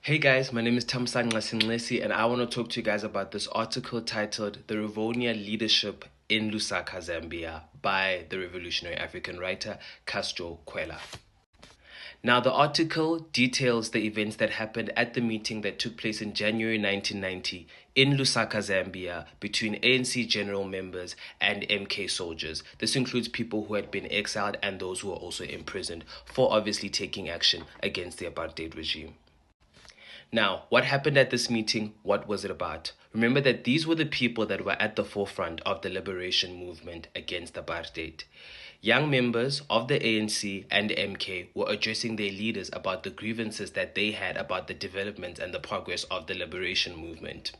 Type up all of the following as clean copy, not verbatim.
Hey guys, my name is Thamsanqa Sinxezi, and I want to talk to you guys about this article titled The Rivonia Leadership in Lusaka, Zambia by the revolutionary African writer Castro Kwela. Now, the article details the events that happened at the meeting that took place in January 1990 in Lusaka, Zambia, between ANC general members and MK soldiers. This includes people who had been exiled and those who were also imprisoned for obviously taking action against the apartheid regime. Now, what happened at this meeting? What was it about? Remember that these were the people that were at the forefront of the liberation movement against apartheid. Young members of the ANC and MK were addressing their leaders about the grievances that they had about the development and the progress of the liberation movement.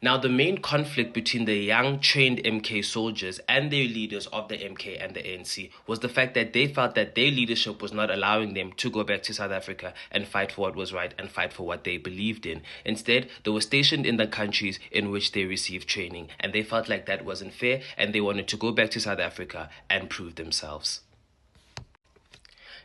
Now, the main conflict between the young trained MK soldiers and their leaders of the MK and the ANC was the fact that they felt that their leadership was not allowing them to go back to South Africa and fight for what was right and fight for what they believed in. Instead, they were stationed in the countries in which they received training, and they felt like that wasn't fair, and they wanted to go back to South Africa and prove themselves.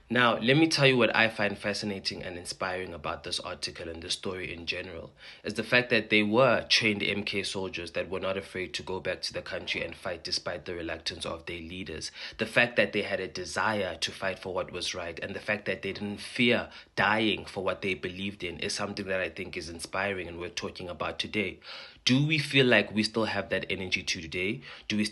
Now, let me tell you what I find fascinating and inspiring about this article and the story in general, is the fact that they were trained MK soldiers that were not afraid to go back to the country and fight despite the reluctance of their leaders. The fact that they had a desire to fight for what was right, and the fact that they didn't fear dying for what they believed in, is something that I think is inspiring and we're talking about today. Do we feel like we still have that energy today? Do we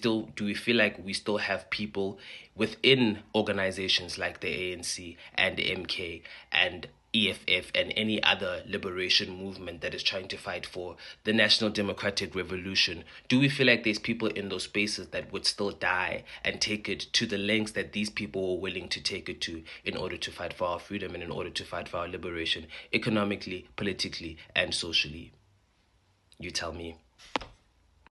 feel like we still have people within organizations like the ANC and MK and EFF and any other liberation movement that is trying to fight for the National Democratic Revolution? Do we feel like there's people in those spaces that would still die and take it to the lengths that these people were willing to take it to in order to fight for our freedom and in order to fight for our liberation, economically, politically, and socially? You tell me.